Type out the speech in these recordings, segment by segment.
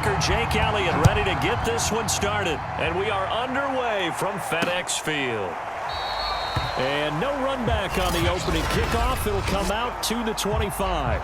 kicker Jake Elliott ready to get this one started. And we are underway from FedEx Field. And no run back on the opening kickoff. It'll come out to the 25.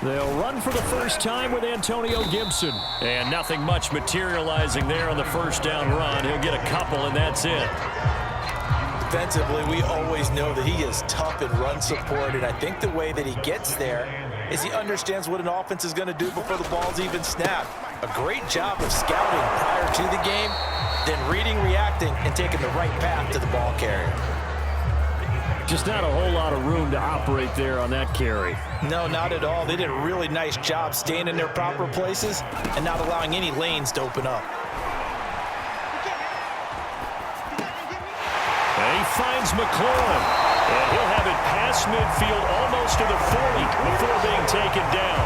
They'll run for the first time with Antonio Gibson. And nothing much materializing there on the first down run. He'll get a couple, and that's it. Defensively, we always know that he is tough in run support, and I think the way that he gets there is he understands what an offense is going to do before the ball's even snapped. A great job of scouting prior to the game, then reading, reacting, and taking the right path to the ball carrier. Just not a whole lot of room to operate there on that carry. No, not at all. They did a really nice job staying in their proper places and not allowing any lanes to open up. And he finds McLaurin. And he'll have it past midfield almost to the 40 before being taken down.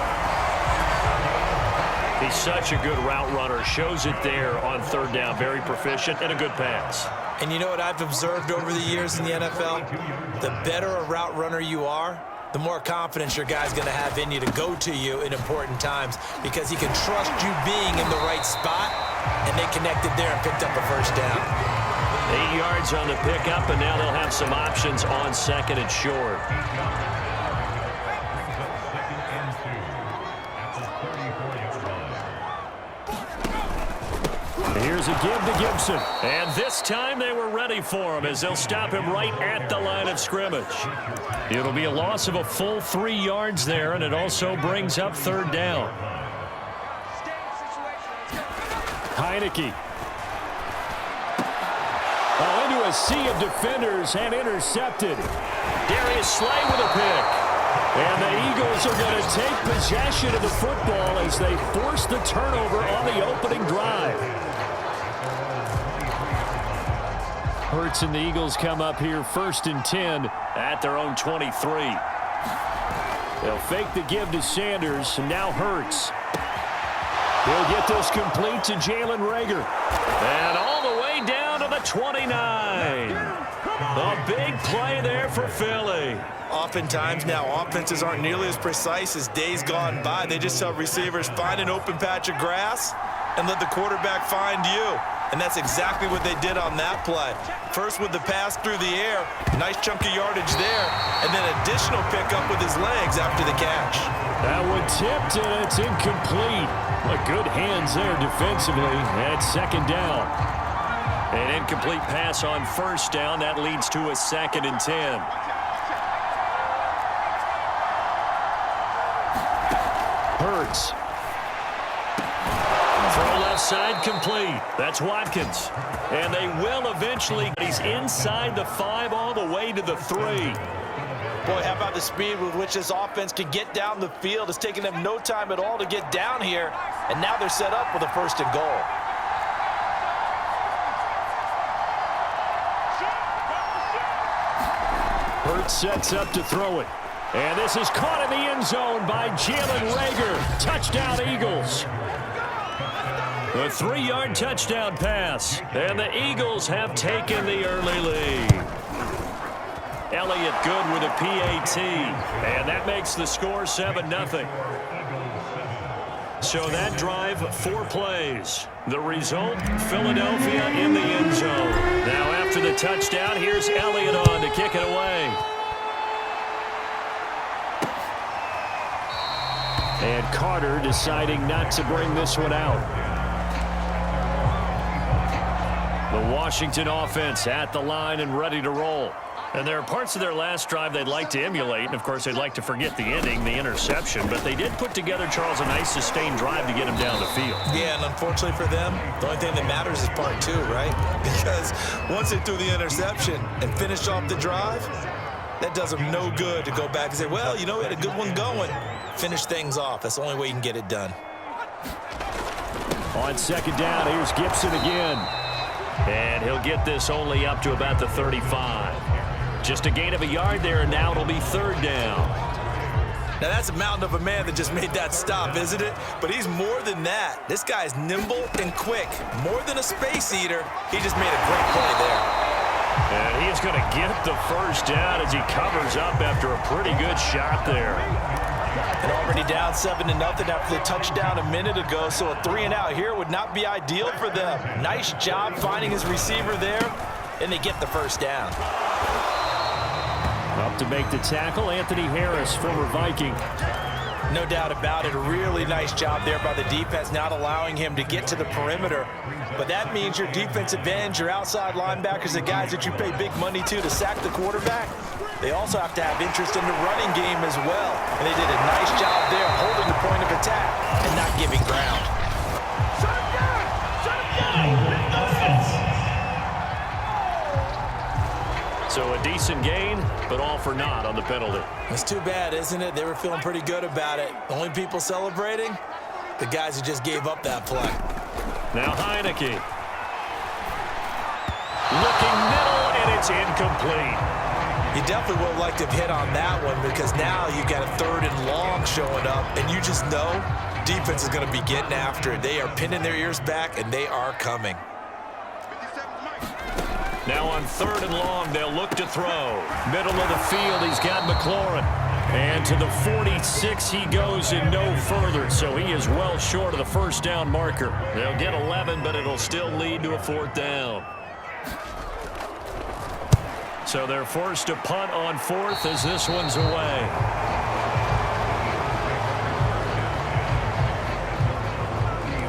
He's such a good route runner. Shows it there on third down. Very proficient and a good pass. And you know what I've observed over the years in the NFL? The better a route runner you are, the more confidence your guy's going to have in you to go to you in important times because he can trust you being in the right spot, and they connected there and picked up a first down. 8 yards on the pickup, and now they'll have some options on second and short. Here's a give to Gibson. And this time they were ready for him as they'll stop him right at the line of scrimmage. It'll be a loss of a full 3 yards there, and it also brings up third down. Heineke. Into a sea of defenders and intercepted. Darius Slay with a pick. And the Eagles are going to take possession of the football as they force the turnover on the opening drive. Hurts and the Eagles come up here 1st and 10 at their own 23. They'll fake the give to Sanders, and now Hurts. He'll get this complete to Jalen Reagor. And all the way down to the 29. A big play there for Philly. Oftentimes now, offenses aren't nearly as precise as days gone by. They just have receivers find an open patch of grass and let the quarterback find you. And that's exactly what they did on that play. First with the pass through the air, nice chunk of yardage there, and then additional pickup with his legs after the catch. That one tipped, and it's incomplete. But good hands there defensively at second down. An incomplete pass on first down. That leads to a 2nd and 10. Hurts. Throw left side complete. That's Watkins. And they will eventually. He's inside the 5 all the way to the 3. Boy, how about the speed with which this offense can get down the field? It's taken them no time at all to get down here. And now they're set up with a 1st and goal. Hurts sets up to throw it. And this is caught in the end zone by Jalen Reagor. Touchdown, Eagles. A 3-yard touchdown pass. And the Eagles have taken the early lead. Elliott good with a PAT. And that makes the score 7-0. So that drive, 4 plays. The result, Philadelphia in the end zone. Now after the touchdown, here's Elliott on to kick it away. And Carter deciding not to bring this one out. The Washington offense at the line and ready to roll. And there are parts of their last drive they'd like to emulate. And, of course, they'd like to forget the ending, the interception. But they did put together, Charles, a nice sustained drive to get him down the field. Yeah, and unfortunately for them, the only thing that matters is part 2, right? Because once they threw the interception and finished off the drive, that does them no good to go back and say, well, you know, we had a good one going. Finish things off. That's the only way you can get it done. On second down, here's Gibson again. And he'll get this only up to about the 35. Just a gain of a yard there, and now it'll be third down. Now, that's a mountain of a man that just made that stop, isn't it? But he's more than that. This guy's nimble and quick. More than a space eater, he just made a great play there. And he's going to get the first down as he covers up after a pretty good shot there. And already down 7-0 after the touchdown a minute ago, so a 3-and-out here would not be ideal for them. Nice job finding his receiver there, and they get the first down. Up to make the tackle, Anthony Harris, former Viking. No doubt about it. A really nice job there by the defense, not allowing him to get to the perimeter. But that means your defensive ends, your outside linebackers, the guys that you pay big money to sack the quarterback, they also have to have interest in the running game as well. And they did a nice job there holding the point of attack and not giving ground. Shut him down! Shut him down! So a decent gain, but all for naught on the penalty. It's too bad, isn't it? They were feeling pretty good about it. The only people celebrating, the guys who just gave up that play. Now Heineke. Looking middle, and it's incomplete. You definitely would have liked to have hit on that one because now you've got a 3rd and long showing up, and you just know defense is going to be getting after it. They are pinning their ears back, and they are coming. Now on 3rd and long, they'll look to throw. Middle of the field, he's got McLaurin. And to the 46 he goes and no further, so he is well short of the first down marker. They'll get 11, but it'll still lead to a 4th down. So they're forced to punt on 4th as this one's away.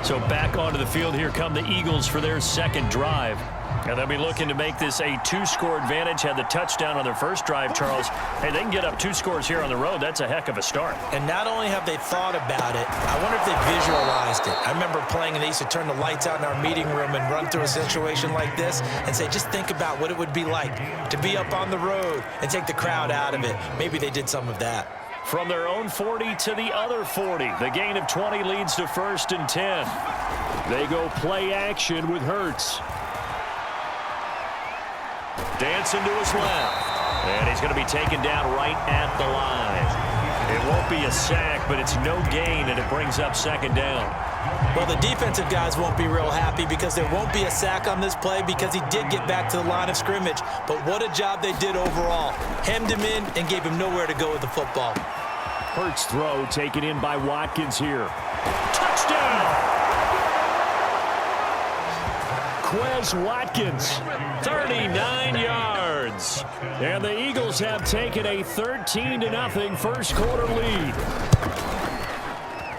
So back onto the field, here come the Eagles for their second drive. And they'll be looking to make this a 2-score advantage. Had the touchdown on their first drive, Charles. Hey, they can get up 2 scores here on the road. That's a heck of a start. And not only have they thought about it, I wonder if they visualized it. I remember playing, and they used to turn the lights out in our meeting room and run through a situation like this and say, just think about what it would be like to be up on the road and take the crowd out of it. Maybe they did some of that. From their own 40 to the other 40. The gain of 20 leads to 1st and 10. They go play action with Hurts. Dancing to his left. And he's going to be taken down right at the line. It won't be a sack, but it's no gain, and it brings up 2nd down. Well, the defensive guys won't be real happy because there won't be a sack on this play because he did get back to the line of scrimmage. But what a job they did overall. Hemmed him in and gave him nowhere to go with the football. Hurts throw taken in by Watkins here. Touchdown! Quez Watkins, 39 yards. And the Eagles have taken a 13-0 first quarter lead.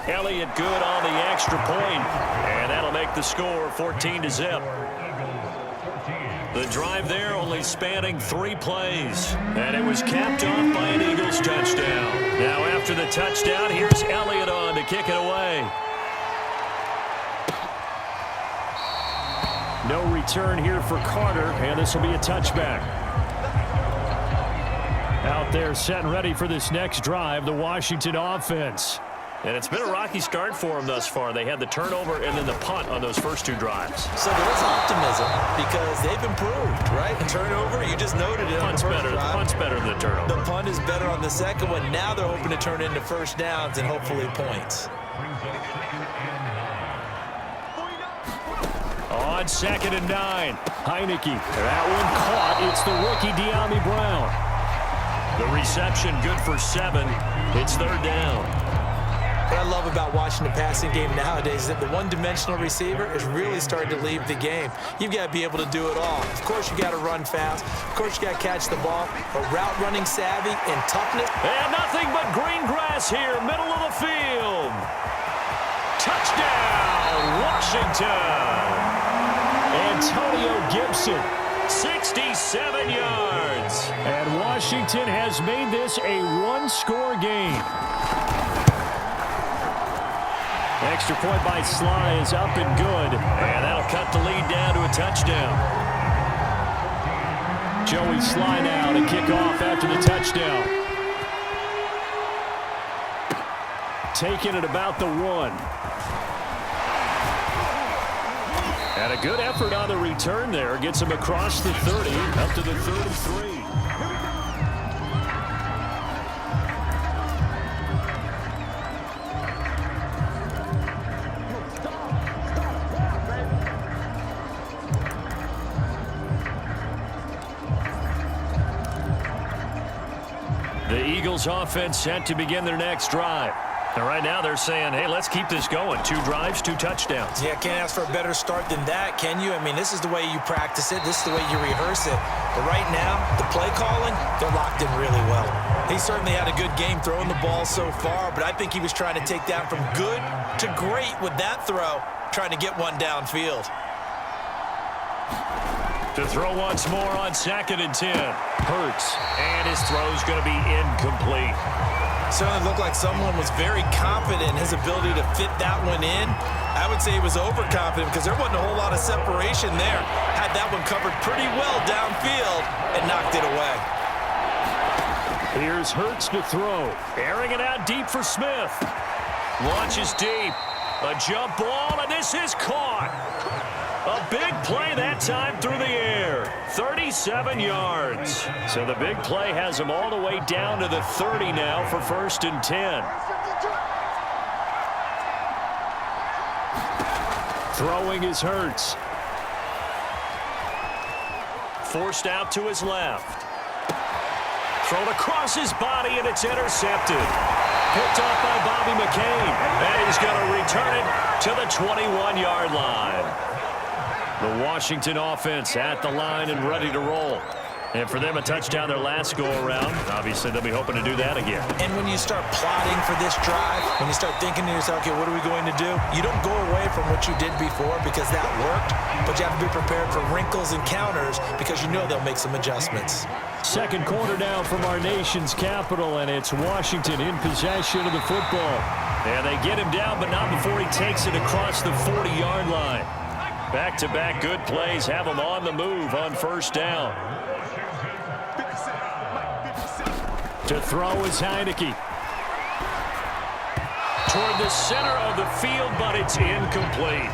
Elliott good on the extra point, and that'll make the score 14-0. The drive there only spanning 3 plays, and it was capped off by an Eagles touchdown. Now after the touchdown, here's Elliott on to kick it away. No return here for Carter, and this will be a touchback. Out there set and ready for this next drive, the Washington offense. And it's been a rocky start for them thus far. They had the turnover and then the punt on those first 2 drives. So there's optimism because they've improved, right? The turnover, you just noted it. Punt's better. The punt's better than the turnover. The punt is better on the second one. Now they're hoping to turn into first downs and hopefully points. On 2nd and 9, Heineke. That one caught. It's the rookie De'Ami Brown. The reception good for 7. It's 3rd down. What I love about watching the passing game nowadays is that the one-dimensional receiver is really starting to leave the game. You've got to be able to do it all. Of course, you got to run fast. Of course, you got to catch the ball. But route running savvy and toughness. And nothing but green grass here, middle of the field. Touchdown, Washington. Antonio Gibson, 67 yards. And Washington has made this a 1-score game. Extra point by Sly is up and good. And that'll cut the lead down to a touchdown. Joey Sly now to kick off after the touchdown. Taking it about the 1. And a good effort on the return there. Gets him across the 30, up to the 33. Eagles offense set to begin their next drive. And right now they're saying, hey, let's keep this going. 2 drives, 2 touchdowns. Yeah, can't ask for a better start than that, can you? I mean, this is the way you practice it. This is the way you rehearse it. But right now, the play calling, they're locked in really well. He certainly had a good game throwing the ball so far, but I think he was trying to take that from good to great with that throw, trying to get one downfield. To throw once more on 2nd and 10. Hurts, and his throw's going to be incomplete. Certainly looked like someone was very confident in his ability to fit that one in. I would say he was overconfident because there wasn't a whole lot of separation there. Had that one covered pretty well downfield and knocked it away. Here's Hurts to throw. Airing it out deep for Smith. Launches deep. A jump ball, and this is caught. A big play that time through the air. 37 yards. So the big play has him all the way down to the 30 now for 1st and 10. Throwing is Hurts. Forced out to his left. Thrown across his body, and it's intercepted. Picked off by Bobby McCain. And he's going to return it to the 21-yard line. The Washington offense at the line and ready to roll. And for them, a touchdown their last go-around. Obviously, they'll be hoping to do that again. And when you start plotting for this drive, when you start thinking to yourself, okay, what are we going to do? You don't go away from what you did before because that worked, but you have to be prepared for wrinkles and counters because you know they'll make some adjustments. Second quarter now from our nation's capital, and it's Washington in possession of the football. And they get him down, but not before he takes it across the 40-yard line. Back-to-back good plays have him on the move on 1st down. To throw is Heineke. Toward the center of the field, but it's incomplete.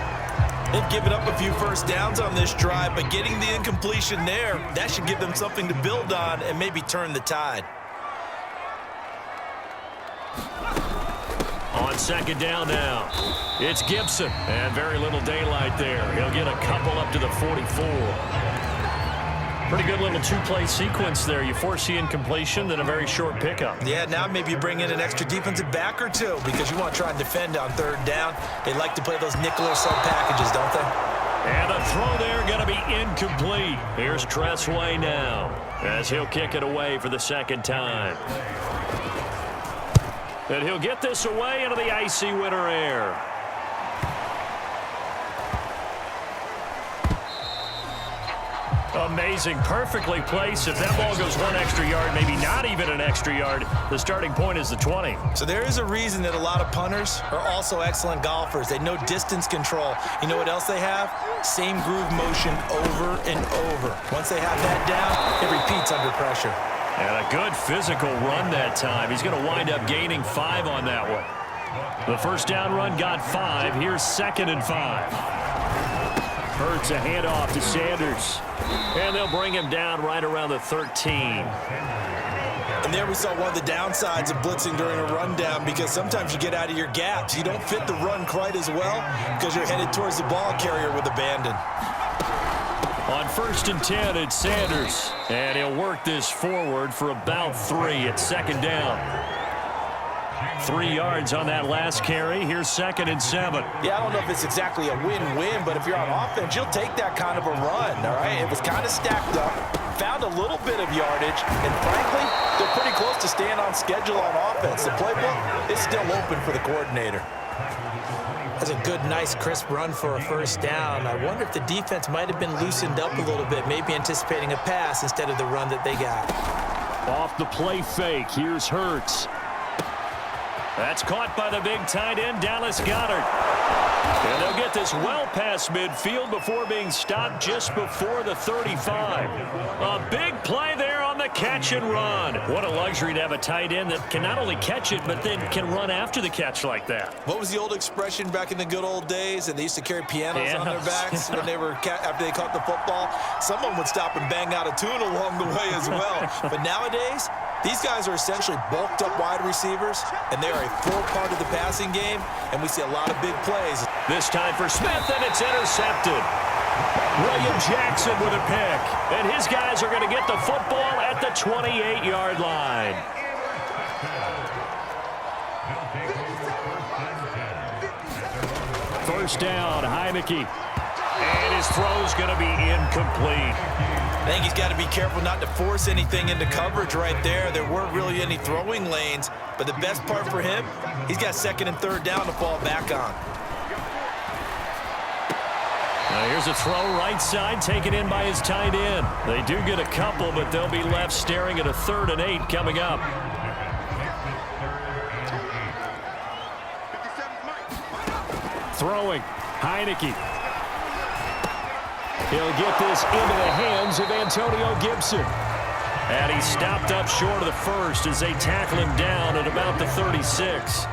They've given up a few first downs on this drive, but getting the incompletion there, that should give them something to build on and maybe turn the tide. On 2nd down now, it's Gibson, and very little daylight there. He'll get a couple up to the 44. Pretty good little 2-play sequence there. You force the incompletion, then a very short pickup. Yeah, now maybe you bring in an extra defensive back or two because you want to try and defend on 3rd down. They like to play those nickel or sub packages, don't they? And a throw there going to be incomplete. Here's Tressway now as he'll kick it away for the 2nd time. And he'll get this away into the icy winter air. Amazing, perfectly placed. If that ball goes 1 extra yard, maybe not even an extra yard, the starting point is the 20. So there is a reason that a lot of punters are also excellent golfers. They know distance control. You know what else they have? Same groove motion over and over. Once they have that down, it repeats under pressure. And a good physical run that time. He's going to wind up gaining 5 on that one. The 1st down run got 5. Here's 2nd and 5. Hurts a handoff to Sanders. And they'll bring him down right around the 13. And there we saw one of the downsides of blitzing during a rundown because sometimes you get out of your gaps. You don't fit the run quite as well because you're headed towards the ball carrier with abandon. On 1st and 10, it's Sanders. And he'll work this forward for about 3 at 2nd down. 3 yards on that last carry. Here's 2nd and 7. Yeah, I don't know if it's exactly a win-win, but if you're on offense, you'll take that kind of a run, all right? It was kind of stacked up, found a little bit of yardage, and frankly, they're pretty close to staying on schedule on offense. The playbook is still open for the coordinator. That's a good, nice, crisp run for a 1st down. I wonder if the defense might have been loosened up a little bit, maybe anticipating a pass instead of the run that they got. Off the play fake, here's Hurts. That's caught by the big tight end, Dallas Goedert. And they'll get this well past midfield before being stopped just before the 35. A big play there on the catch and run. What a luxury to have a tight end that can not only catch it, but then can run after the catch like that. What was the old expression back in the good old days? And they used to carry pianos on their backs when they were after they caught the football. Someone would stop and bang out a tune along the way as well. But nowadays, these guys are essentially bulked up wide receivers, and they are a full part of the passing game, and we see a lot of big plays. This time for Smith, and it's intercepted. William Jackson with a pick, and his guys are going to get the football at the 28-yard line. First down, Heineke. And his throw's going to be incomplete. I think he's got to be careful not to force anything into coverage right there. There weren't really any throwing lanes, but the best part for him, he's got second and third down to fall back on. Now here's a throw right side, taken in by his tight end. They do get a couple, but they'll be left staring at a 3rd and 8 coming up. Throwing, Heineke. He'll get this into the hands of Antonio Gibson. And he stopped up short of the first as they tackle him down at about the 36.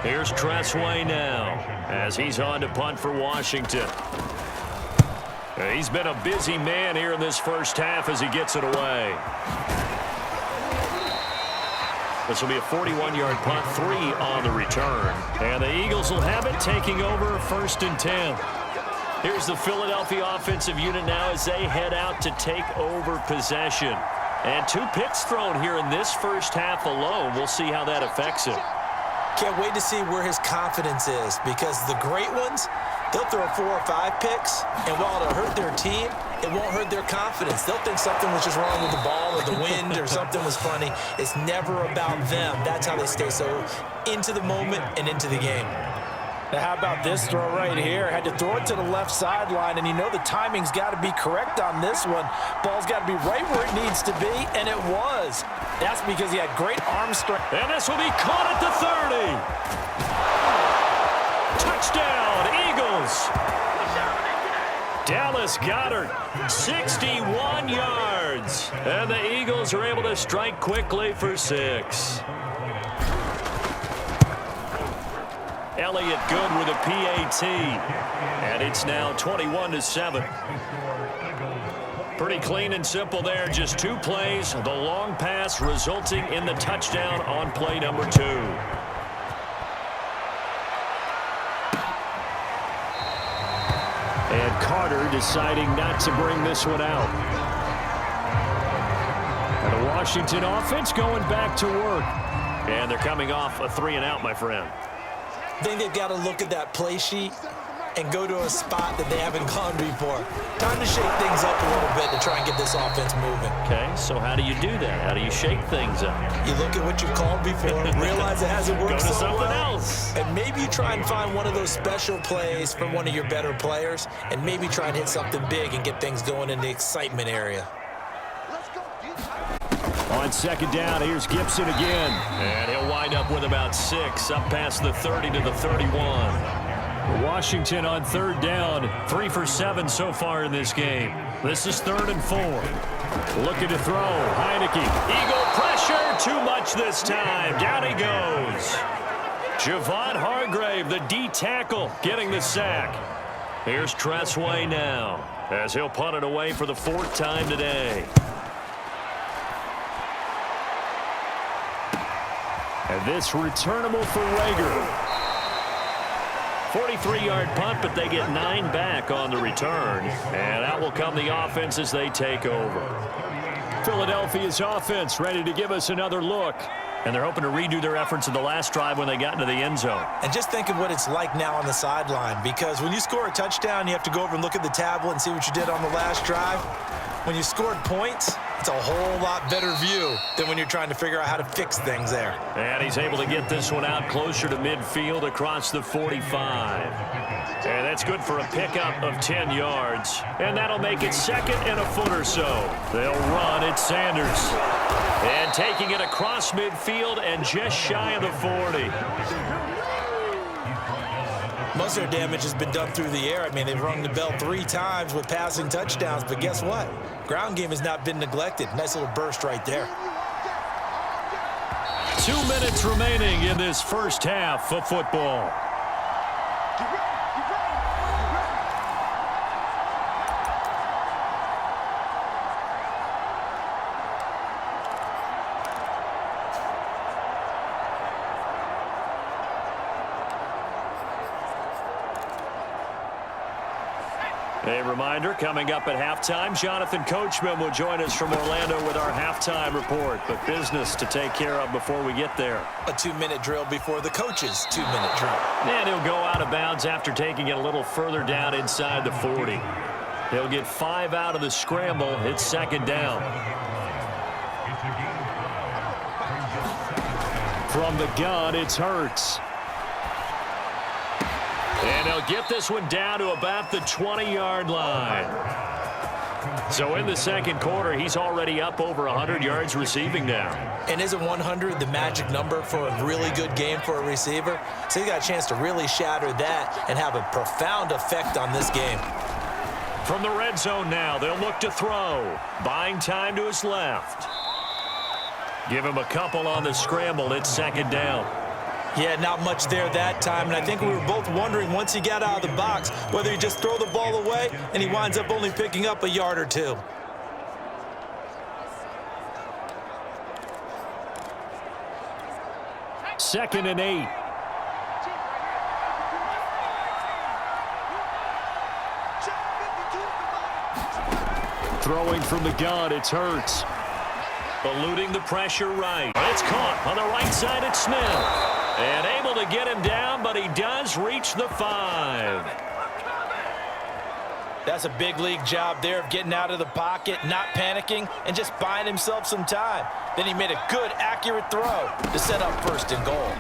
Here's Tressway now as he's on to punt for Washington. He's been a busy man here in this first half as he gets it away. This will be a 41-yard punt, 3 on the return. And the Eagles will have it, taking over 1st and 10. Here's the Philadelphia offensive unit now as they head out to take over possession. And 2 picks thrown here in this first half alone. We'll see how that affects him. Can't wait to see where his confidence is, because the great ones, they'll throw 4 or 5 picks, and while it'll hurt their team, it won't hurt their confidence. They'll think something was just wrong with the ball or the wind or something was funny. It's never about them. That's how they stay so into the moment and into the game. Now, how about this throw right here? Had to throw it to the left sideline, and you know the timing's got to be correct on this one. Ball's got to be right where it needs to be, and it was. That's because he had great arm strength. And this will be caught at the 30. Touchdown, Eagles. Dallas Goedert, 61 yards. And the Eagles are able to strike quickly for 6. Elliott good with a PAT. And it's now 21-7. Pretty clean and simple there. Just 2 plays. The long pass resulting in the touchdown on play number 2. And Carter deciding not to bring this one out. And the Washington offense going back to work. And they're coming off a 3 and out, my friend. I think they've got to look at that play sheet and go to a spot that they haven't gone before. Time to shake things up a little bit to try and get this offense moving. Okay, so how do you do that? How do you shake things up? You look at what you've called before, realize it hasn't worked Go to so something well, else. and maybe you try and find one of those special plays from one of your better players, and maybe try and hit something big and get things going in the excitement area. On 2nd down, here's Gibson again. And he'll wind up with about 6, up past the 30 to the 31. Washington on 3rd down, 3 for 7 so far in this game. This is 3rd and 4. Looking to throw, Heineke. Eagle pressure, too much this time. Down he goes. Javon Hargrave, the D tackle, getting the sack. Here's Tressway now, as he'll punt it away for the 4th time today. And this returnable for Rager. 43-yard punt, but they get 9 back on the return. And out will come the offense as they take over. Philadelphia's offense ready to give us another look. And they're hoping to redo their efforts in the last drive when they got into the end zone. And just think of what it's like now on the sideline, because when you score a touchdown, you have to go over and look at the tablet and see what you did on the last drive. When you scored points, it's a whole lot better view than when you're trying to figure out how to fix things there. And he's able to get this one out closer to midfield across the 45. And that's good for a pickup of 10 yards. And that'll make it 2nd and a foot or so. They'll run at Sanders. And taking it across midfield and just shy of the 40. Most of their damage has been done through the air. I mean, they've rung the bell 3 times with passing touchdowns, but guess what? Ground game has not been neglected. Nice little burst right there. 2 minutes remaining in this first half of football. A reminder, coming up at halftime, Jonathan Coachman will join us from Orlando with our halftime report. But business to take care of before we get there. A 2-minute drill before the coach's 2-minute drill. And he'll go out of bounds after taking it a little further down inside the 40. He'll get 5 out of the scramble. It's second down. From the gun, it's Hurts. And he'll get this one down to about the 20-yard line. So in the second quarter, he's already up over 100 yards receiving now. And isn't 100 the magic number for a really good game for a receiver? So he got a chance to really shatter that and have a profound effect on this game. From the red zone now, they'll look to throw. Buying time to his left. Give him a couple on the scramble. It's second down. Yeah, not much there that time, and I think we were both wondering once he got out of the box whether he just throw the ball away and he winds up only picking up a yard or two. Second and 8. Throwing from the gun, it's Hurts. Eluding the pressure right. It's caught on the right side at Smith. And able to get him down, but he does reach the 5. That's a big league job there of getting out of the pocket, not panicking, and just buying himself some time. Then he made a good, accurate throw to set up first and goal.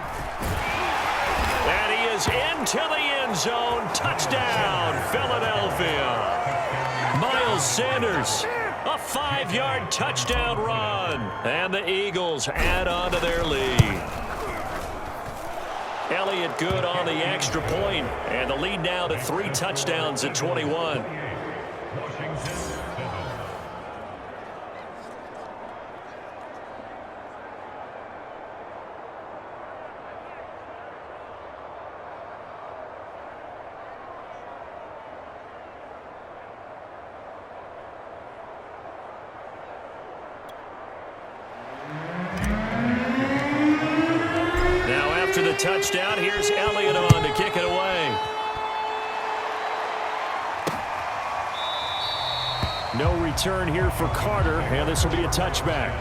And he is into the end zone. Touchdown, Philadelphia. Miles Sanders, a 5-yard touchdown run. And the Eagles add on to their lead. Elliott good on the extra point, and the lead now to 3 touchdowns at 21. To the touchdown, here's Elliott on to kick it away. No return here for Carter, and this will be a touchback.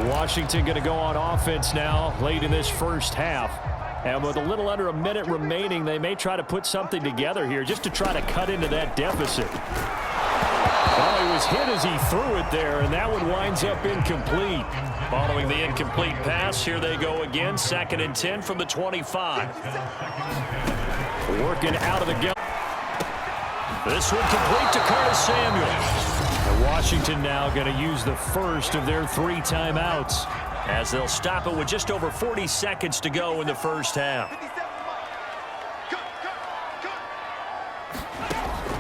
Washington going to go on offense now late in this first half. And with a little under a minute remaining, they may try to put something together here just to try to cut into that deficit. Well, he was hit as he threw it there, and that one winds up incomplete. Following the incomplete pass, here they go again. 2nd and 10 from the 25. Working out of the gun. This one complete to Curtis Samuel. And Washington now going to use the first of their 3 timeouts as they'll stop it with just over 40 seconds to go in the first half.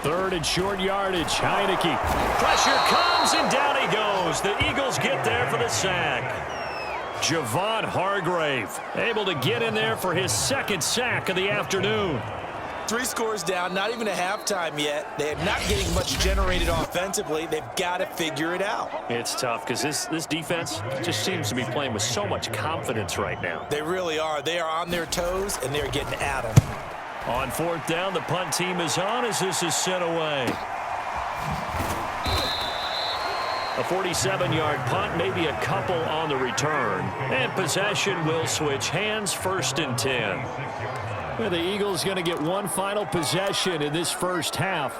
3rd and short yardage. Heineke. Pressure comes, and down he goes. The Eagles get there for the sack. Javon Hargrave able to get in there for his 2nd sack of the afternoon. 3 scores down, not even a halftime yet. They're not getting much generated offensively. They've got to figure it out. It's tough because this defense just seems to be playing with so much confidence right now. They really are. They are on their toes, and they're getting at them. On 4th down, the punt team is on as this is sent away. A 47-yard punt, maybe a couple on the return. And possession will switch hands, 1st and 10. Well, the Eagles going to get one final possession in this first half.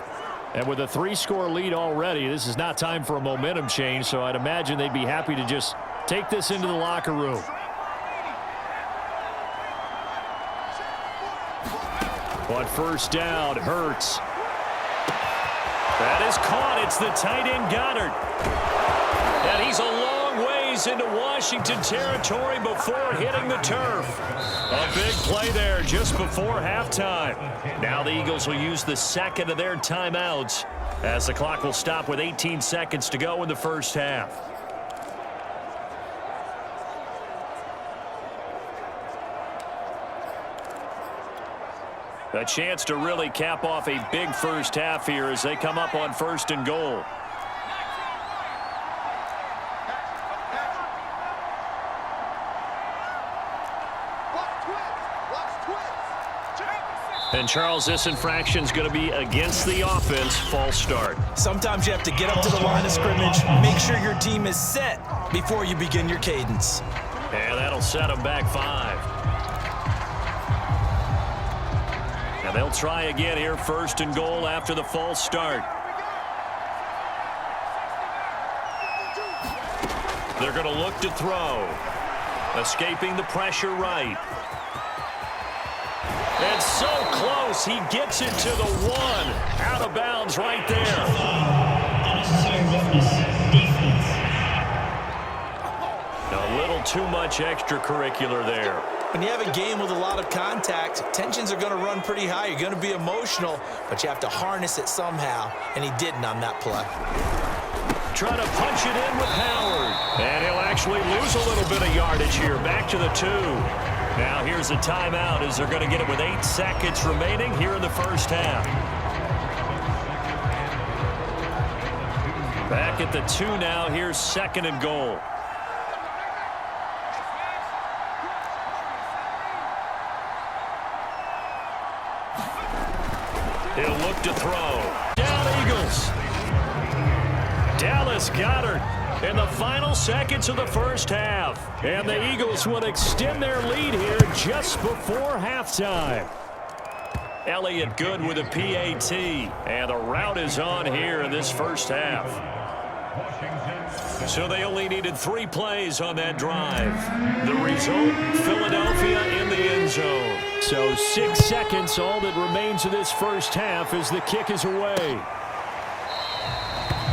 And with a 3-score lead already, this is not time for a momentum change, so I'd imagine they'd be happy to just take this into the locker room. On 1st down, Hurts. That is caught. It's the tight end Goddard. And he's a long ways into Washington territory before hitting the turf. A big play there just before halftime. Now the Eagles will use the 2nd of their timeouts as the clock will stop with 18 seconds to go in the first half. A chance to really cap off a big first half here as they come up on 1st and goal. And, Charles, this infraction's going to be against the offense, false start. Sometimes you have to get up to the line of scrimmage, make sure your team is set before you begin your cadence. And that'll set them back 5. And they'll try again here, 1st and goal after the false start. They're going to look to throw. Escaping the pressure right. And so close, he gets it to the 1. Out of bounds right there. A little too much extracurricular there. When you have a game with a lot of contact, tensions are going to run pretty high. You're going to be emotional, but you have to harness it somehow, and he didn't on that play. Trying to punch it in with Howard. And he'll actually lose a little bit of yardage here. Back to the 2. Now here's a timeout as they're going to get it with 8 seconds remaining here in the first half. Back at the 2 now. Here's 2nd and goal. He'll look to throw. Down Eagles. Dallas Goedert in the final seconds of the first half. And the Eagles will extend their lead here just before halftime. Elliott good with a PAT. And the route is on here in this first half. So they only needed 3 plays on that drive. The result, Philadelphia in the end zone. So 6 seconds, all that remains of this first half as the kick is away.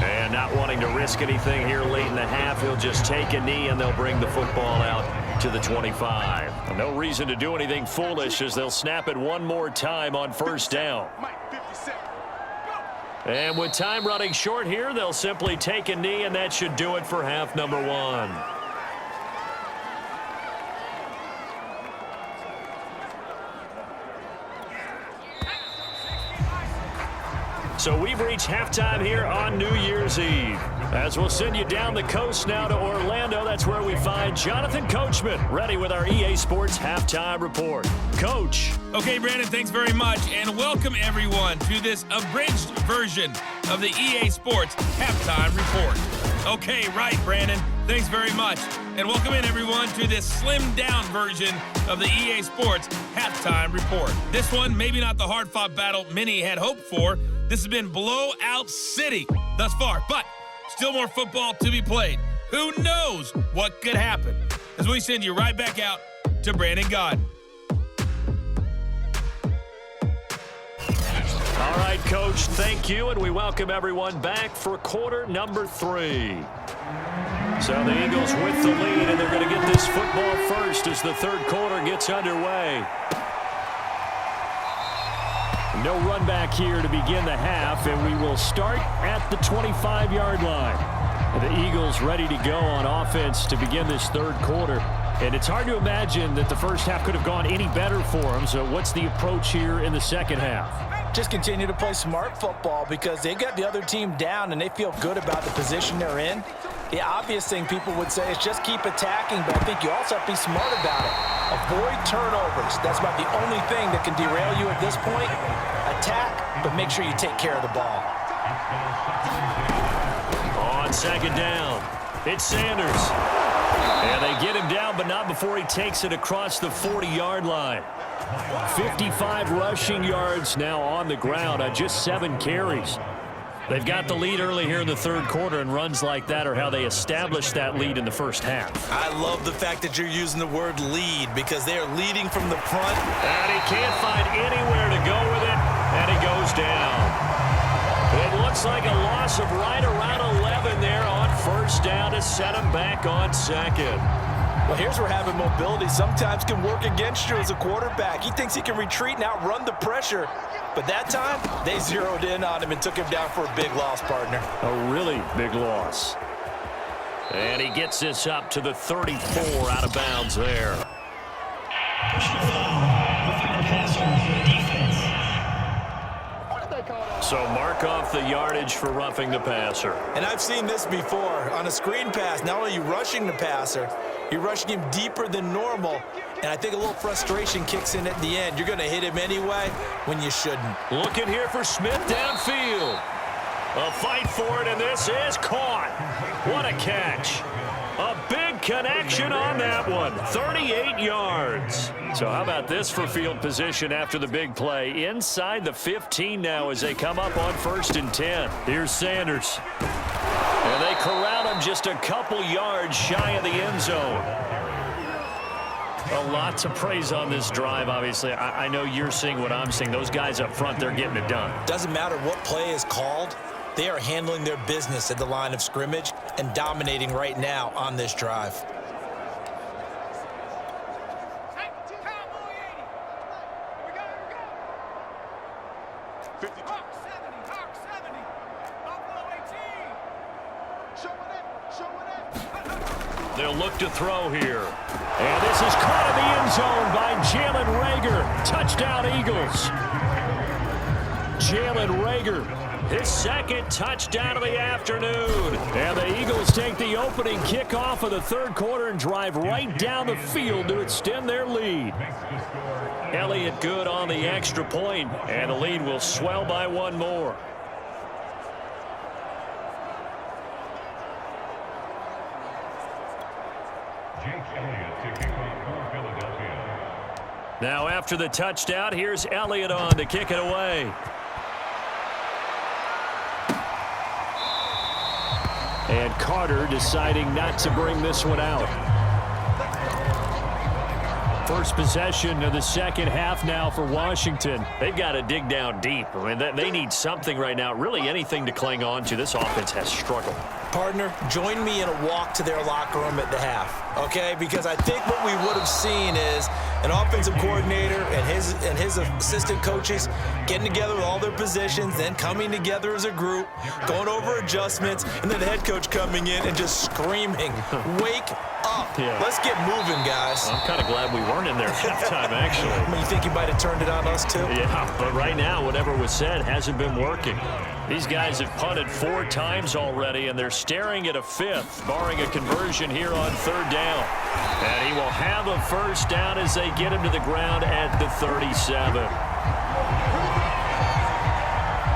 And not wanting to risk anything here late in the half, he'll just take a knee and they'll bring the football out to the 25. No reason to do anything foolish as they'll snap it one more time on first down. And with time running short here, they'll simply take a knee, and that should do it for half number 1. So we've reached halftime here on New Year's Eve. As we'll send you down the coast now to Orlando, that's where we find Jonathan Coachman, ready with our EA Sports Halftime Report. Coach. Okay, Brandon, thanks very much, and welcome everyone to this abridged version of the EA Sports Halftime Report. Okay, right, Brandon, thanks very much, and welcome in everyone to this slimmed-down version of the EA Sports Halftime Report. This one, maybe not the hard-fought battle many had hoped for. This has been blowout city thus far, but still more football to be played. Who knows what could happen? As we send you right back out to Brandon Gaudin. All right, Coach, thank you, and we welcome everyone back for quarter number 3. So the Eagles with the lead, and they're going to get this football first as the third quarter gets underway. No run back here to begin the half, and we will start at the 25-yard line. The Eagles ready to go on offense to begin this third quarter. And it's hard to imagine that the first half could have gone any better for them. So what's the approach here in the second half? Just continue to play smart football because they got the other team down and they feel good about the position they're in. The obvious thing people would say is just keep attacking, but I think you also have to be smart about it. Avoid turnovers. That's about the only thing that can derail you at this point. Attack, but make sure you take care of the ball. On second down, it's Sanders. And they get him down, but not before he takes it across the 40-yard line. 55 rushing yards now on the ground on just 7 carries. They've got the lead early here in the third quarter, and runs like that are how they established that lead in the first half. I love the fact that you're using the word lead because they are leading from the front. And he can't find anywhere to go with it, and he goes down. It looks like a loss of right around 11 there on first down to set him back on second. Well, here's where having mobility sometimes can work against you as a quarterback. He thinks he can retreat and outrun the pressure. But that time, they zeroed in on him and took him down for a big loss, partner. A really big loss. And he gets this up to the 34 out of bounds there. So mark off the yardage for roughing the passer. And I've seen this before. On a screen pass, not only are you rushing the passer, you're rushing him deeper than normal. And I think a little frustration kicks in at the end. You're going to hit him anyway when you shouldn't. Looking here for Smith downfield. A fight for it, and this is caught. What a catch. A big connection on that one. 38 yards. So how about this for field position after the big play? Inside the 15 now as they come up on 1st and 10. Here's Sanders. And they corral him just a couple yards shy of the end zone. A lot to praise on this drive, obviously. I know you're seeing what I'm seeing. Those guys up front, they're getting it done. Doesn't matter what play is called. They are handling their business at the line of scrimmage and dominating right now on this drive. They'll look to throw here. And this is caught in the end zone by Jalen Reagor. Touchdown, Eagles. Jalen Reagor, his second touchdown of the afternoon. And the Eagles take the opening kickoff of the third quarter and drive right down the field to extend their lead. Elliott good on the extra point, and the lead will swell by one more. Now after the touchdown, here's Elliott on to kick it away. And Carter deciding not to bring this one out. First possession of the second half now for Washington. They've got to dig down deep. I mean, they need something right now, really anything to cling on to. This offense has struggled. Partner, join me in a walk to their locker room at the half, okay? Because I think what we would have seen is an offensive coordinator and his assistant coaches getting together with all their positions, then coming together as a group, going over adjustments, and then the head coach coming in and just screaming, wake up. Yeah. Let's get moving, guys. I'm kind of glad we weren't in there at halftime, actually. I mean, you think you might have turned it on us, too? Yeah, but right now, whatever was said hasn't been working. These guys have punted 4 times already, and they're staring at a 5th, barring a conversion here on 3rd down. And he will have a first down as they get him to the ground at the 37.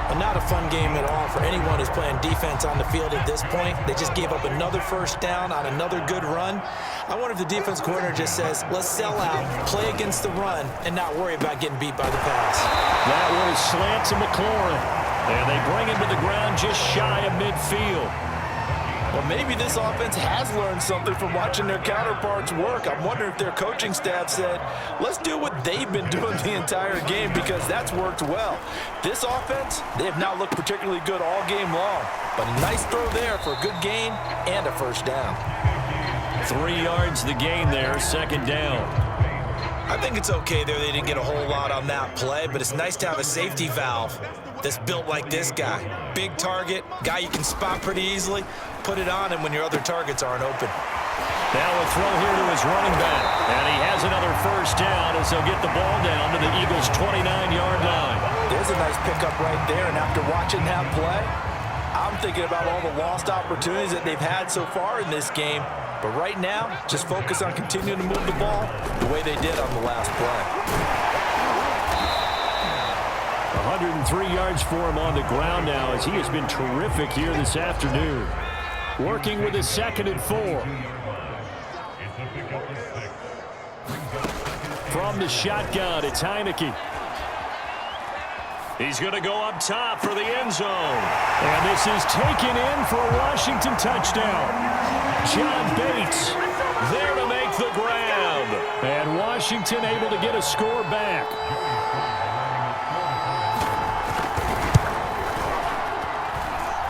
Well, not a fun game at all for anyone who's playing defense on the field at this point. They just gave up another first down on another good run. I wonder if the defense coordinator just says, let's sell out, play against the run, and not worry about getting beat by the pass. That one is slant to McLaurin. And they bring him to the ground just shy of midfield. Well, maybe this offense has learned something from watching their counterparts work. I'm wondering if their coaching staff said, let's do what they've been doing the entire game, because that's worked well. This offense, they have not looked particularly good all game long. But a nice throw there for a good gain and a first down. 3 yards the gain there, 2nd down. I think it's okay there. They didn't get a whole lot on that play, but it's nice to have a safety valve that's built like this guy. Big target, guy you can spot pretty easily. Put it on him when your other targets aren't open. Now a throw here to his running back. And he has another first down as they'll get the ball down to the Eagles' 29-yard line. There's a nice pickup right there, and after watching that play, I'm thinking about all the lost opportunities that they've had so far in this game. But right now, just focus on continuing to move the ball the way they did on the last play. 103 yards for him on the ground now as he has been terrific here this afternoon. Working with a 2nd and 4. From the shotgun, it's Heineke. He's going to go up top for the end zone. And this is taken in for a Washington touchdown. John Bates there to make the grab. And Washington able to get a score back.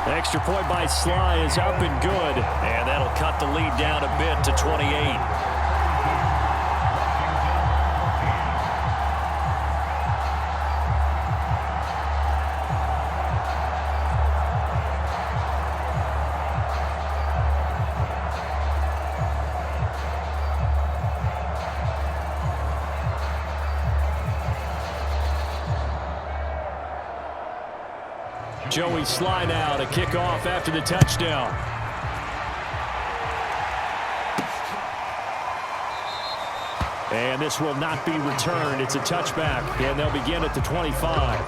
Extra point by Sly is up and good. And that'll cut the lead down a bit to 28. Joey Sly now to kick off after the touchdown. And this will not be returned. It's a touchback, and they'll begin at the 25.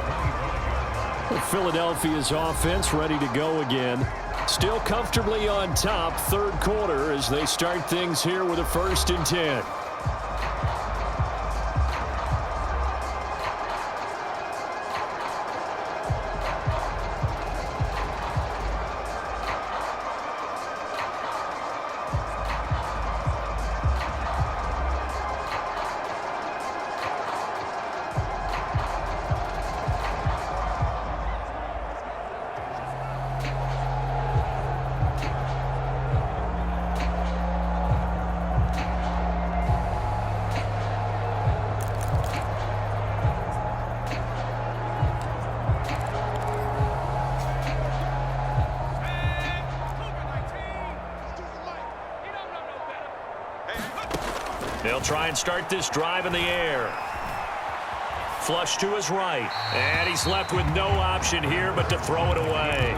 Philadelphia's offense ready to go again. Still comfortably on top, third quarter, as they start things here with a 1st and 10. They'll try and start this drive in the air. Flush to his right. And he's left with no option here but to throw it away.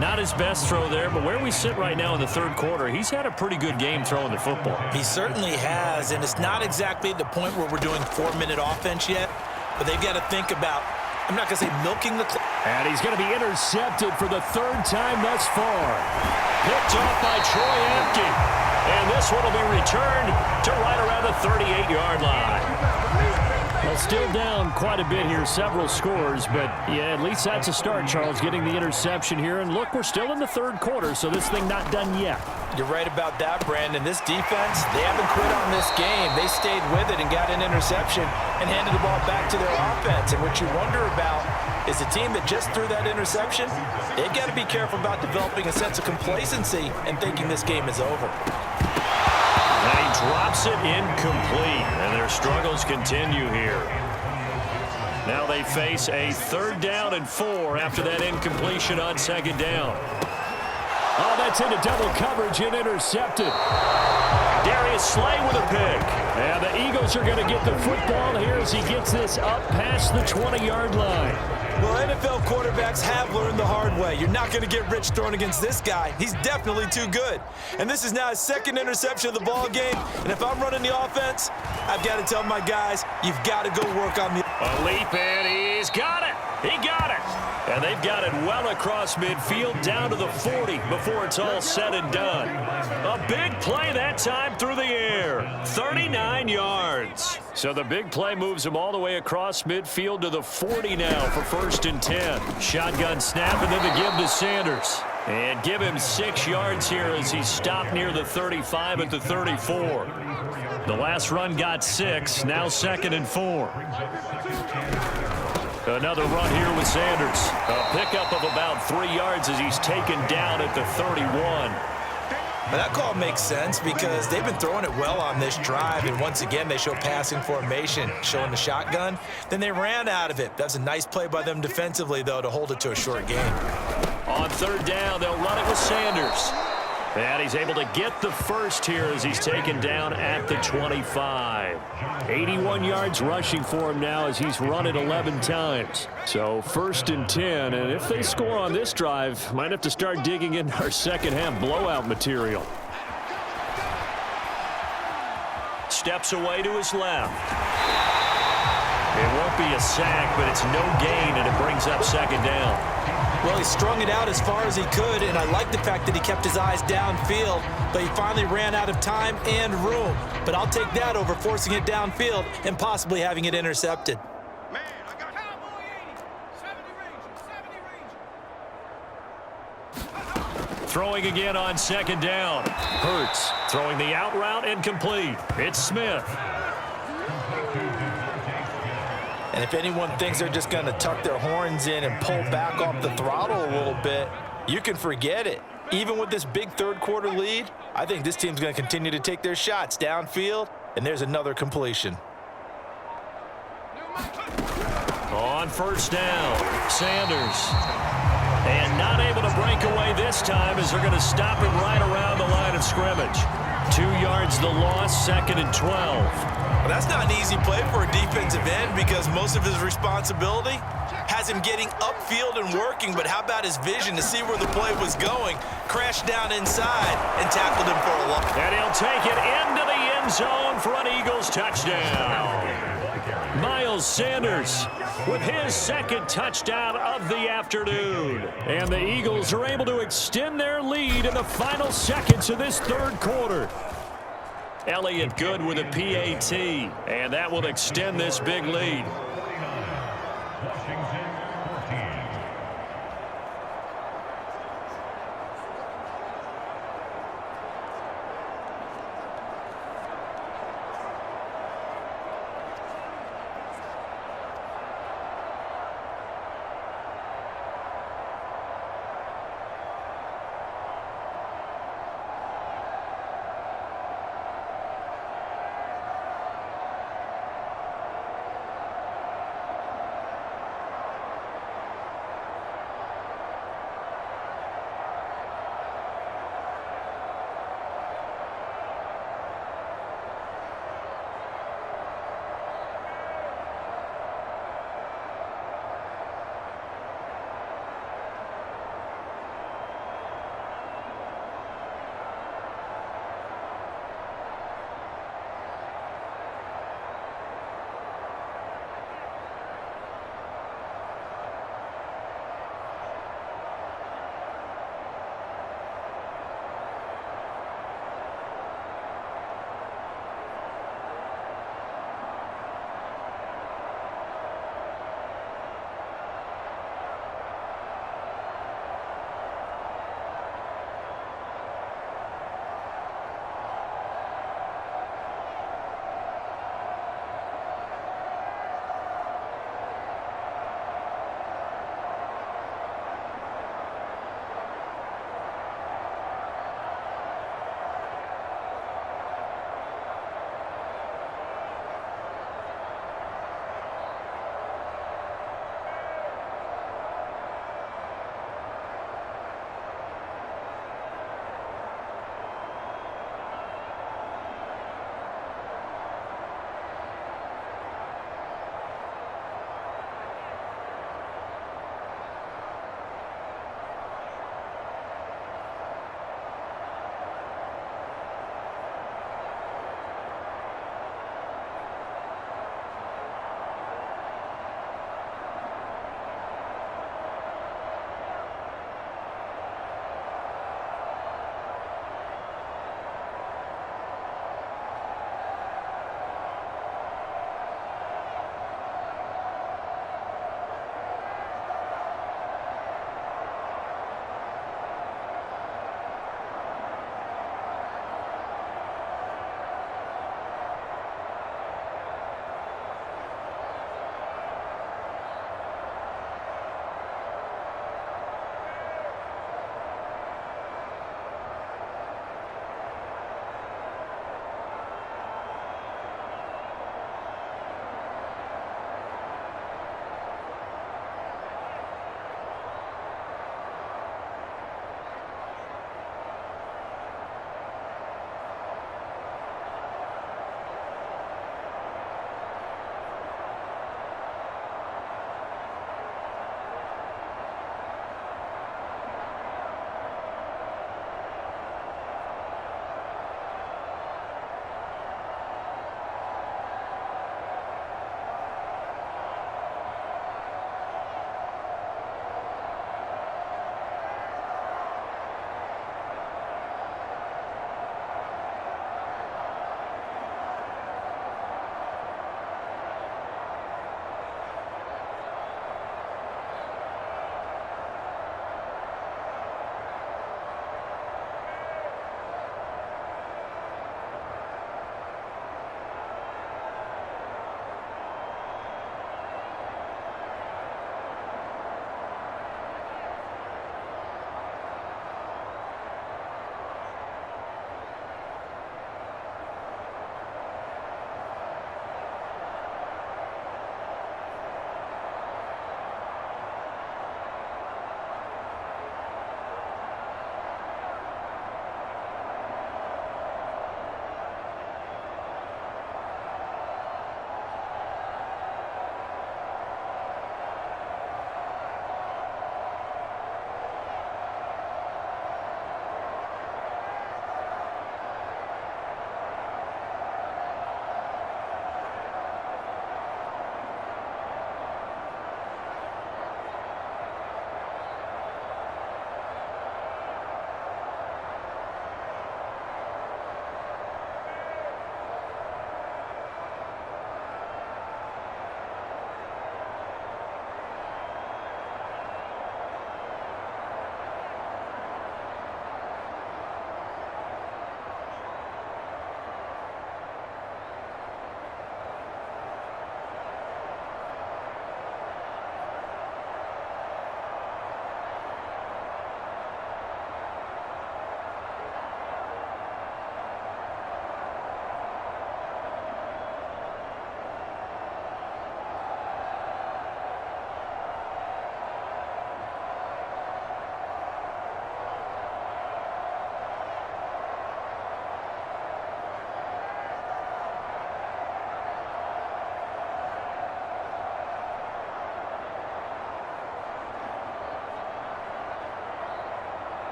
Not his best throw there, but where we sit right now in the third quarter, he's had a pretty good game throwing the football. He certainly has, and it's not exactly the point where we're doing 4-minute offense yet, but they've got to think about, I'm not going to say milking the clock. And he's going to be intercepted for the 3rd time thus far. Picked off by Troy Apke. And this one will be returned to right around the 38-yard line. Well, still down quite a bit here, several scores, but yeah, at least that's a start, Charles, getting the interception here. And look, we're still in the third quarter, so this thing not done yet. You're right about that, Brandon. This defense, they haven't quit on this game. They stayed with it and got an interception and handed the ball back to their offense. And what you wonder about is the team that just threw that interception, they've got to be careful about developing a sense of complacency and thinking this game is over. And he drops it incomplete, and their struggles continue here. Now they face a 3rd down and 4 after that incompletion on 2nd down. Oh, that's into double coverage and intercepted. Darius Slay with a pick. And the Eagles are going to get the football here as he gets this up past the 20-yard line. Well, NFL quarterbacks have learned the hard way. You're not going to get rich throwing against this guy. He's definitely too good. And this is now his 2nd interception of the ball game. And if I'm running the offense, I've got to tell my guys, you've got to go work on the... A leap, and he's got it. He got it. And they've got it well across midfield down to the 40 before it's all said and done. A big play that time through the air. 39 yards. So the big play moves him all the way across midfield to the 40 now for 1st and 10. Shotgun snap and then the give to Sanders. And give him 6 yards here as he stopped near the 35 at the 34. The last run got 6, now 2nd and 4. Another run here with Sanders. A pickup of about 3 yards as he's taken down at the 31. But that call makes sense because they've been throwing it well on this drive, and once again they show passing formation, showing the shotgun. Then they ran out of it. That's a nice play by them defensively, though, to hold it to a short game. On 3rd down, they'll run it with Sanders. And he's able to get the first here as he's taken down at the 25. 81 yards rushing for him now as he's run it 11 times. So 1st and 10, and if they score on this drive, might have to start digging in our second half blowout material. Steps away to his left. It won't be a sack, but it's no gain, and it brings up 2nd down. Well, he strung it out as far as he could, and I like the fact that he kept his eyes downfield, but he finally ran out of time and room. But I'll take that over forcing it downfield and possibly having it intercepted. Man, I got Cowboy 80. 70 range. Throwing again on 2nd down. Hurts throwing the out route incomplete. It's Smith. And if anyone thinks they're just going to tuck their horns in and pull back off the throttle a little bit, you can forget it. Even with this big third quarter lead, I think this team's going to continue to take their shots downfield, and there's another completion. On 1st down, Sanders. And not able to break away this time as they're going to stop him right around the line of scrimmage. 2 yards the loss, 2nd and 12. Well, that's not an easy play for a defensive end because most of his responsibility has him getting upfield and working, but how about his vision to see where the play was going? Crashed down inside and tackled him for a loss. And he'll take it into the end zone for an Eagles touchdown. Miles Sanders with his second touchdown of the afternoon. And the Eagles are able to extend their lead in the final seconds of this third quarter. Elliott good with a PAT, and that will extend this big lead.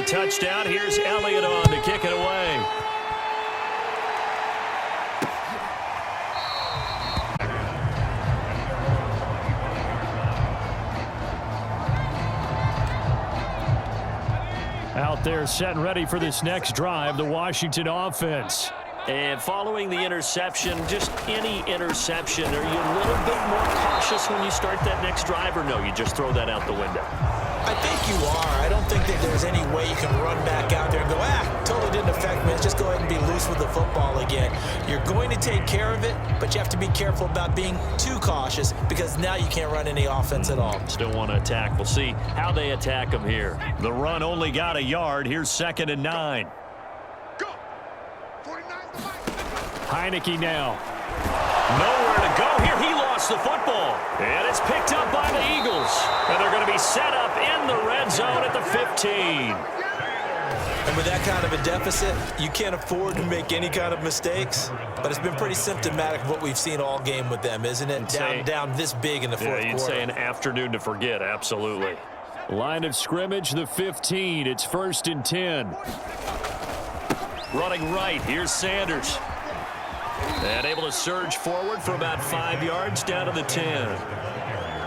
the touchdown, here's Elliott on to kick it away. Out there set and ready for this next drive, the Washington offense. And following the interception, just any interception, are you a little bit more cautious when you start that next drive, or no, you just throw that out the window? I think you are. I don't think that there's any way you can run back out there and go, totally didn't affect me. Let's just go ahead and be loose with the football again. You're going to take care of it, but you have to be careful about being too cautious because now you can't run any offense at all. Still want to attack. We'll see how they attack them here. The run only got a yard. Here's 2nd and 9. Go. 49. Heineke now. Nowhere to go here. He lost the football. And it's picked up by the Eagles. And they're going to be set up in the red zone at the 15. And with that kind of a deficit, you can't afford to make any kind of mistakes. But it's been pretty symptomatic of what we've seen all game with them, isn't it? Down this big in the fourth quarter. You'd say an afternoon to forget, absolutely. Line of scrimmage, the 15. It's 1st and 10. Running right, here's Sanders. And able to surge forward for about 5 yards down to the 10.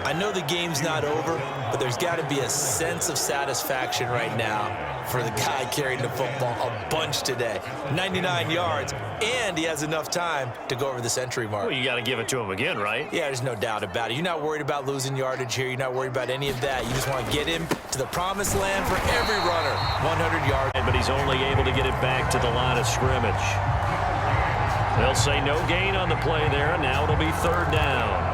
I know the game's not over, but there's got to be a sense of satisfaction right now for the guy carrying the football a bunch today. 99 yards, and he has enough time to go over the century mark. Well, you got to give it to him again, right? Yeah, there's no doubt about it. You're not worried about losing yardage here. You're not worried about any of that. You just want to get him to the promised land for every runner. 100 yards. But he's only able to get it back to the line of scrimmage. They'll say no gain on the play there. Now it'll be 3rd down.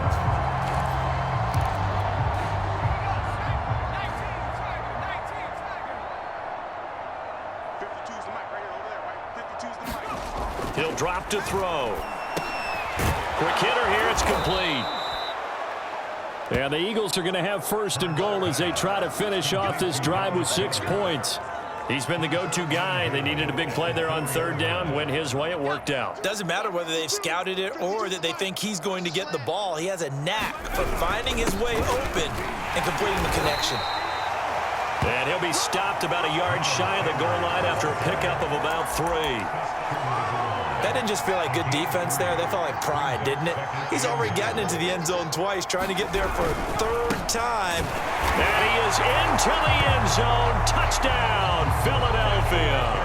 He'll drop to throw. Quick hitter here. It's complete. And the Eagles are going to have 1st and goal as they try to finish off this drive with 6 points. He's been the go-to guy. They needed a big play there on 3rd down. Went his way. It worked out. Doesn't matter whether they've scouted it or that they think he's going to get the ball. He has a knack for finding his way open and completing the connection. And he'll be stopped about a yard shy of the goal line after a pickup of about 3. That didn't just feel like good defense there. That felt like pride, didn't it? He's already gotten into the end zone twice, trying to get there for a 3rd time. And he is into the end zone. Touchdown, Philadelphia.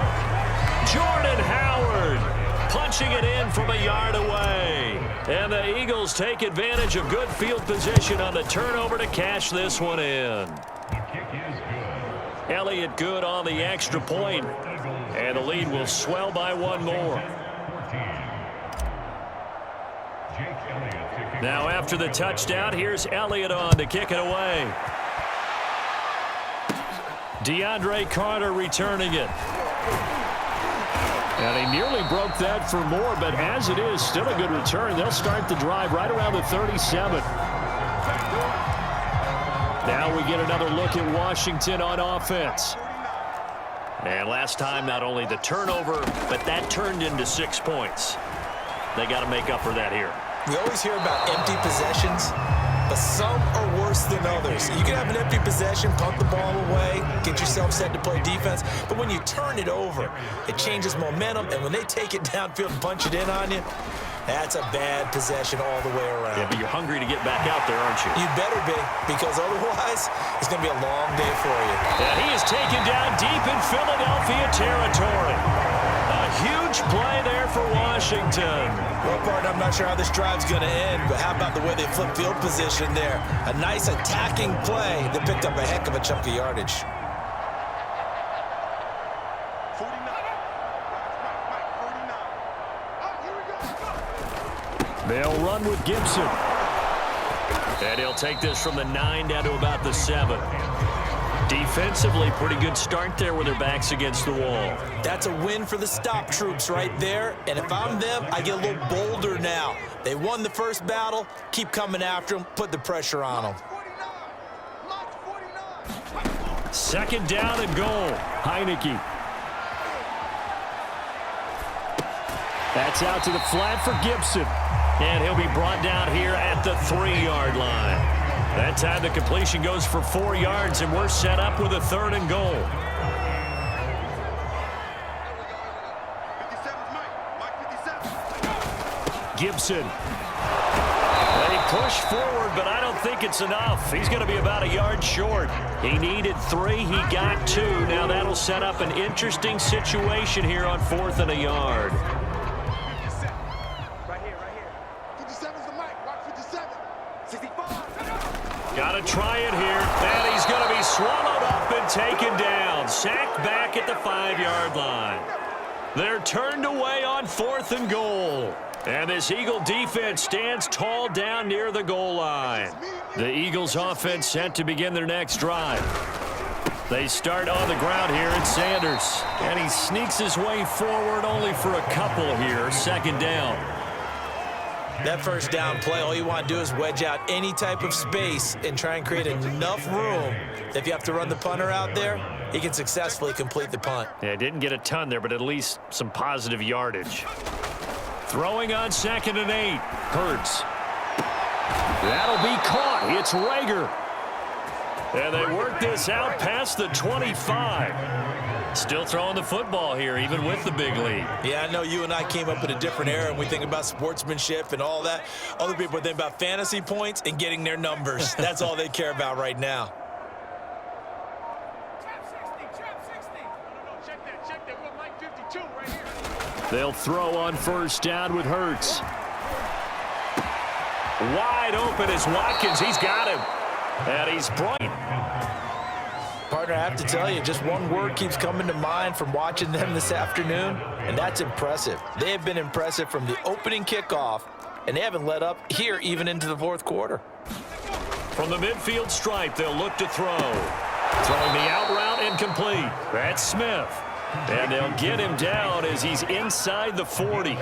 Jordan Howard punching it in from a yard away. And the Eagles take advantage of good field position on the turnover to cash this one in. Elliott good on the extra point. And the lead will swell by 1 more. Now after the touchdown, here's Elliott on to kick it away. DeAndre Carter returning it. And he nearly broke that for more, but as it is, still a good return. They'll start the drive right around the 37. Now we get another look at Washington on offense. And last time, not only the turnover, but that turned into 6 points. They got to make up for that here. We always hear about empty possessions, but some are worse than others. You can have an empty possession, punt the ball away, get yourself set to play defense, but when you turn it over, it changes momentum, and when they take it downfield and punch it in on you, that's a bad possession all the way around. Yeah, but you're hungry to get back out there, aren't you? You better be, because otherwise, it's going to be a long day for you. And he is taken down deep in Philadelphia territory. A huge play there for Washington. Well, partner, I'm not sure how this drive's going to end, but how about the way they flip field position there? A nice attacking play that picked up a heck of a chunk of yardage. 49. They'll run with Gibson. And he'll take this from the 9 down to about the 7. Defensively, pretty good start there with their backs against the wall. That's a win for the stop troops right there. And if I'm them, I get a little bolder now. They won the first battle. Keep coming after them. Put the pressure on them. 2nd down and goal. Heineke. That's out to the flat for Gibson. And he'll be brought down here at the 3-yard line. That time the completion goes for 4 yards, and we're set up with a 3rd and goal. Gibson. They push forward, but I don't think it's enough. He's going to be about a yard short. He needed 3. He got 2. Now that'll set up an interesting situation here on 4th and a yard. Right here. 57's the mic. Watch 57. 65. Got to try it here. And he's going to be swallowed up and taken down. Sacked back at the 5-yard line. They're turned away on 4th and goal. And this Eagle defense stands tall down near the goal line. The Eagles offense set to begin their next drive. They start on the ground here at Sanders. And he sneaks his way forward only for a couple here. 2nd down. That first down play, all you want to do is wedge out any type of space and try and create enough room that if you have to run the punter out there, he can successfully complete the punt. Yeah, didn't get a ton there, but at least some positive yardage. Throwing on 2nd and 8. Hurts. That'll be caught. It's Rager. And they work this out past the 25. Still throwing the football here, even with the big lead. Yeah, I know you and I came up in a different era, and we think about sportsmanship and all that. Other people think about fantasy points and getting their numbers. That's all they care about right now. Check that. We're Mike 52 right here. They'll throw on 1st down with Hurts. Wide open is Watkins. He's got him. And he's bright. Partner, I have to tell you, just one word keeps coming to mind from watching them this afternoon, and that's impressive. They have been impressive from the opening kickoff, and they haven't let up here even into the 4th quarter. From the midfield stripe, they'll look to throw. Throwing the out route incomplete. That's Smith. And they'll get him down as he's inside the 40.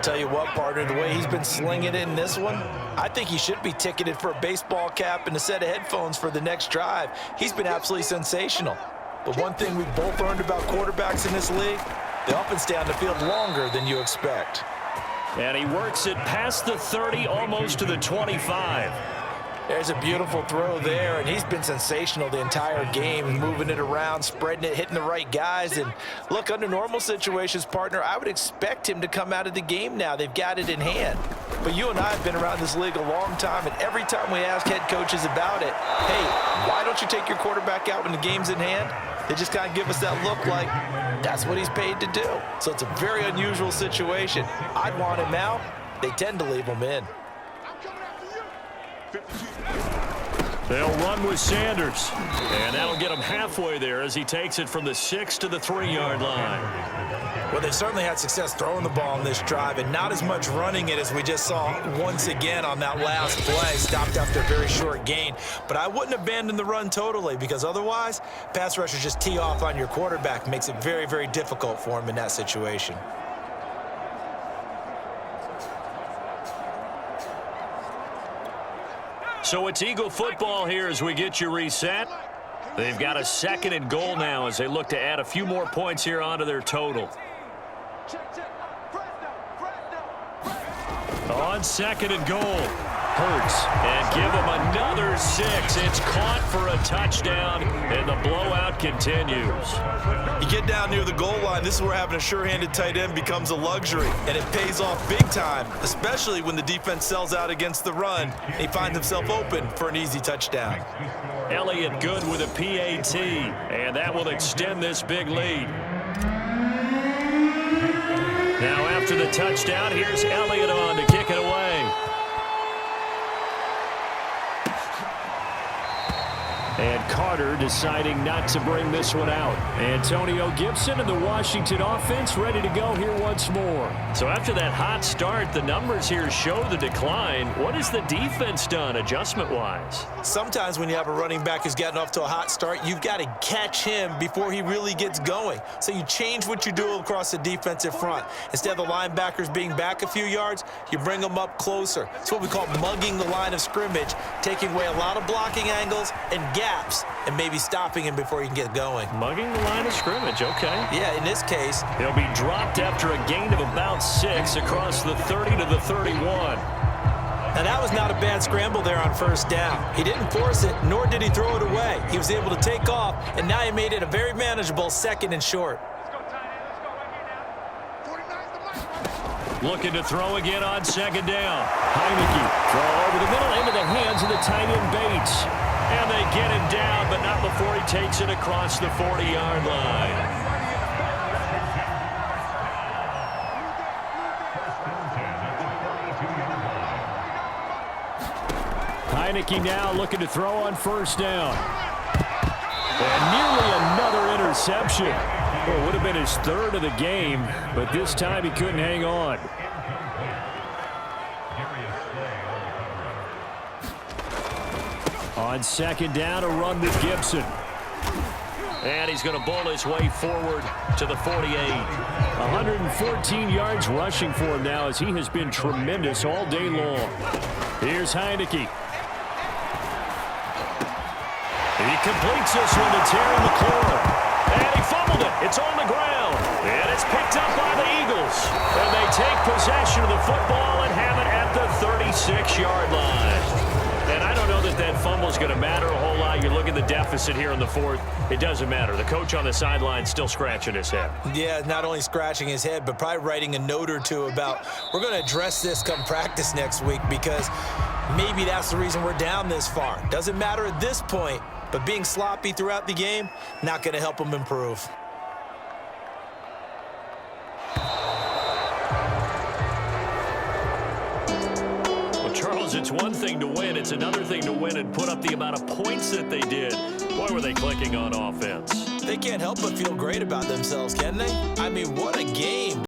Tell you what, partner, the way he's been slinging it in this one, I think he should be ticketed for a baseball cap and a set of headphones for the next drive. He's been absolutely sensational. But one thing we've both learned about quarterbacks in this league, they often stay on the field longer than you expect. And he works it past the 30, almost to the 25. There's a beautiful throw there, and he's been sensational the entire game, moving it around, spreading it, hitting the right guys. And look, under normal situations, partner, I would expect him to come out of the game now. They've got it in hand. But you and I have been around this league a long time, and every time we ask head coaches about it, hey, why don't you take your quarterback out when the game's in hand? They just kind of give us that look like that's what he's paid to do. So it's a very unusual situation. I'd want him out. They tend to leave him in. They'll run with Sanders. And that'll get him halfway there as he takes it from the 6 to the 3-yard line. Well, they've certainly had success throwing the ball on this drive and not as much running it as we just saw once again on that last play. Stopped after a very short gain. But I wouldn't abandon the run totally because otherwise, pass rushers just tee off on your quarterback. Makes it very, very difficult for him in that situation. So it's Eagle football here as we get you reset. They've got a 2nd and goal now as they look to add a few more points here onto their total. On 2nd and goal, Hurts, and give him another 6. It's caught for a touchdown, and the blowout continues. You get down near the goal line, this is where having a sure-handed tight end becomes a luxury, and it pays off big time, especially when the defense sells out against the run. He finds himself open for an easy touchdown. Elliott good with a PAT, and that will extend this big lead. Now after the touchdown, here's Elliott on to kick it away. And Carter deciding not to bring this one out. Antonio Gibson and the Washington offense ready to go here once more. So after that hot start, the numbers here show the decline. What has the defense done adjustment-wise? Sometimes when you have a running back who's gotten off to a hot start, you've got to catch him before he really gets going. So you change what you do across the defensive front. Instead of the linebackers being back a few yards, you bring them up closer. It's what we call mugging the line of scrimmage, taking away a lot of blocking angles and gaps, and maybe stopping him before he can get going. Mugging the line of scrimmage, okay. Yeah, in this case, he'll be dropped after a gain of about 6 across the 30 to the 31. Now that was not a bad scramble there on 1st down. He didn't force it, nor did he throw it away. He was able to take off, and now he made it a very manageable 2nd and short. Let's go, tight end. Let's go right here now. 49's the mic. Looking to throw again on second down. Heineke, throw over the middle into the hands of the tight end Bates. And they get him down, but not before he takes it across the 40-yard line. Heineke now looking to throw on first down. And nearly another interception. Well, it would have been his third of the game, but this time he couldn't hang on. On second down, a run with Gibson. And he's going to bowl his way forward to the 48. 114 yards rushing for him now as he has been tremendous all day long. Here's Heineke. He completes this one to Terry McLaurin. And he fumbled it. It's on the ground. And it's picked up by the Eagles. And they take possession of the football and have it at the 36-yard line. And I don't know that that fumble is going to matter a whole lot. You look at the deficit here in the fourth. It doesn't matter. The coach on the sideline still scratching his head. Yeah, not only scratching his head, but probably writing a note or two about we're going to address this come practice next week because maybe that's the reason we're down this far. Doesn't matter at this point, but being sloppy throughout the game, not going to help him improve. Charles, it's one thing to win. It's another thing to win and put up the amount of points that they did. Boy, were they clicking on offense. They can't help but feel great about themselves, can they? I mean, what a game.